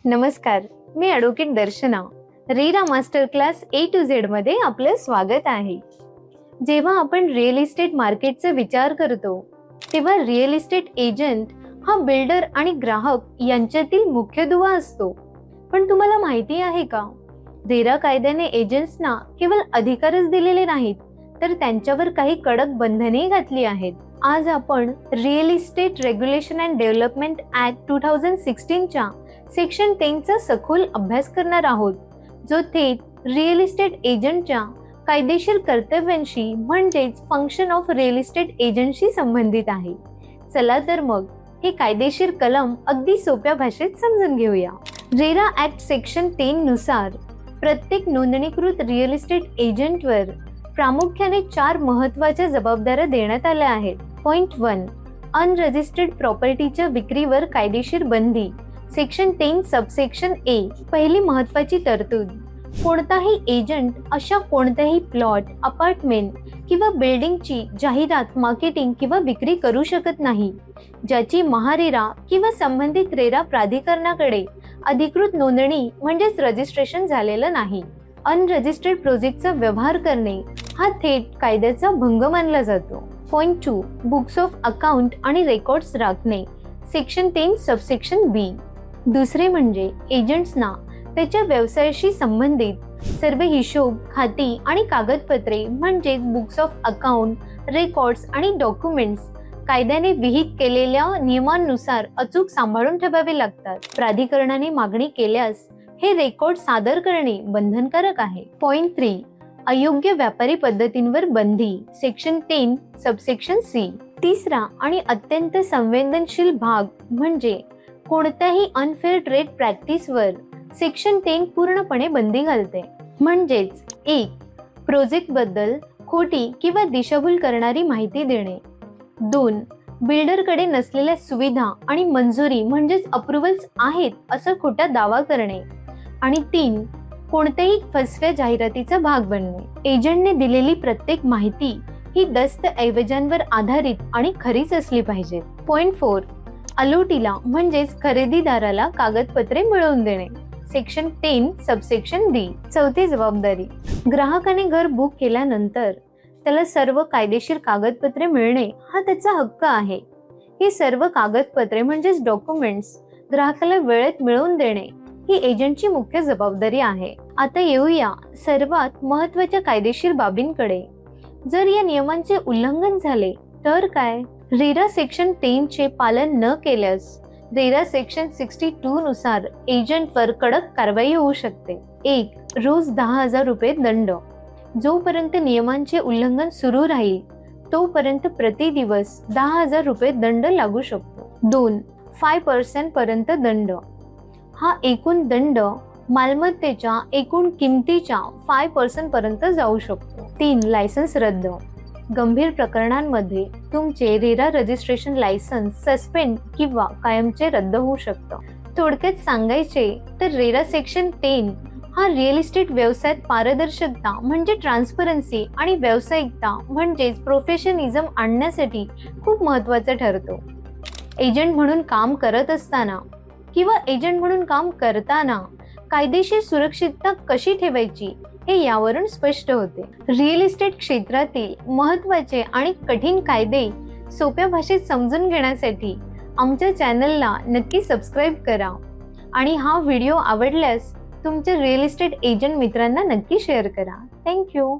नमस्कार, मी advocate Darshana. RERA master class A to Z मध्ये आपलं स्वागत आहे. जेव्हा आपण रिअल इस्टेट मार्केटचा विचार करतो तेव्हा रिअल इस्टेट एजंट हा बिल्डर आणि ग्राहक यांच्यातील मुख्य दुवा असतो. पण तुम्हाला माहिती आहे का, रेरा कायद्याने एजंट्सना केवळ अधिकारच दिलेले नाहीत, तर त्यांच्यावर काही कडक बंधनेही घातली आहेत. आज आपण real estate regulation and development act 2016 च्या सेक्शन 10 चा सखोल अभ्यास करणार आहोत, जो थेट रिअल इस्टेट एजंटच्या कायदेशीर कर्तव्यांशी म्हणजेच फंक्शन ऑफ रिअल इस्टेट एजंटशी संबंधित आहे. चला तर मग हे कायदेशीर कलम अगदी सोप्या भाषेत समजून घेऊया. रेरा ऍक्ट सेक्शन 10 नुसार प्रत्येक नोंदणीकृत रिअल इस्टेट एजंटवर प्रामुख्याने 4 महत्त्वाच्या जबाबदाऱ्या देण्यात आल्या आहेत. पॉइंट 1, अनरजिस्टर्ड प्रॉपर्टीच्या विक्रीवर कायदेशीर बंदी. Section 10 subsection A. पहिली महत्त्वाची तरतूद, कोणताही एजंट अशा कोणत्याही प्लॉट, अपार्टमेंट किंवा बिल्डिंगची जाहिरात, मार्केटिंग किंवा विक्री करू शकत नाही ज्याची महारेरा किंवा संबंधित रेरा प्राधिकरणाकडे अधिकृत नोंदणी म्हणजेच रजिस्ट्रेशन झालेलं नाही. अनरजिस्टर्ड प्रोजेक्टचा व्यवहार करणे हा थेट कायद्याचा भंग मानला जातो. पॉइंट 2, बुक्स ऑफ अकाउंट आणि रेकॉर्ड्स राखणे. Section 10 subsection B. दुसरे म्हणजे एजंट्सना त्याच्या व्यवसायाशी संबंधित सर्व हिशोब, खाती आणि कागदपत्रे म्हणजेच बुक्स ऑफ अकाउंट, रेकॉर्ड्स आणि डॉक्युमेंट्स कायद्याने विहित केलेल्या नियमांनुसार अचूक सांभाळून ठेवावे लागतात. प्राधिकरणाने मागणी केल्यास हे रेकॉर्ड सादर करणे बंधनकारक आहे. पॉइंट 3, अयोग्य व्यापारी पद्धतींवर बंदी. Section 10 subsection C. तिसरा आणि अत्यंत संवेदनशील भाग म्हणजे कोणत्याही अनफेअर ट्रेड प्रॅक्टिसवर सेक्शन 10 पूर्णपणे बंदी घालते. म्हणजेच 1, प्रोजेक्टबद्दल खोटी किंवा दिशाभूल करणारी माहिती देणे. 2, बिल्डरकडे नसलेल्या सुविधा आणि मंजुरी म्हणजेच अप्रुव्हल्स आहेत असा खोटा दावा करणे. आणि 3, कोणत्याही फसव्या जाहिरातीचा भाग बनणे. एजंटने दिलेली प्रत्येक माहिती ही दस्तऐवजांवर आधारित आणि खरीच असली पाहिजे. पॉइंट 4, अलोटीला म्हणजेच खरेदीदाराला कागदपत्रे मिळवून देणे. Section 10 subsection D. चौथी जबाबदारी, ग्राहकाने घर बुक केल्यानंतर त्याला सर्व कायदेशीर कागदपत्रे मिळणे हा त्याचा हक्क आहे. ही सर्व कागदपत्रे म्हणजेच डॉक्युमेंट्स ग्राहकाला वेळेत मिळवून देणे ही एजंटची मुख्य जबाबदारी आहे. आता येऊया सर्वात महत्त्वाच्या कायदेशीर बाबींकडे. जर या नियमांचे उल्लंघन झाले तर काय? रेरा सेक्शन 10 चे पालन न केल्यास रेरा सेक्शन 62 नुसार एजंटवर कडक कारवाई होऊ शकते. 1, रोज 10,000 रुपये दंड. जोपर्यंत नियमांचे उल्लंघन सुरू राहील तोपर्यंत प्रति दिवस 10,000 रुपये दंड लागू शकतो. 2, 5% पर्यंत दंड. हा एकूण दंड मालमत्तेच्या एकूण किमतीच्या 5% पर्यंत जाऊ शकतो. 3, लायसन्स रद्द. गंभीर प्रकरणांमध्ये तुमचे रेरा रजिस्ट्रेशन लायसन्स सस्पेंड किंवा कायमचे रद्द होऊ शकतं. थोडक्यात सांगायचे तर रेरा सेक्शन 10 हा रिअल इस्टेट व्यवसायात पारदर्शकता म्हणजे ट्रान्सपरन्सी आणि व्यावसायिकता म्हणजेच प्रोफेशनिझम आणण्यासाठी खूप महत्त्वाचा ठरतो. एजंट म्हणून काम करत असताना किंवा एजंट म्हणून काम करताना कायदेशीर सुरक्षितता कशी ठेवायची हे यावरून स्पष्ट होते. रिअल इस्टेट क्षेत्रातील महत्त्वाचे आणि कठीण कायदे सोप्या भाषेत समजून घेण्यासाठी आमच्या चॅनलला नक्की सबस्क्राईब करा आणि हा व्हिडिओ आवडल्यास तुमच्या रिअल इस्टेट एजंट मित्रांना नक्की शेअर करा. थँक्यू.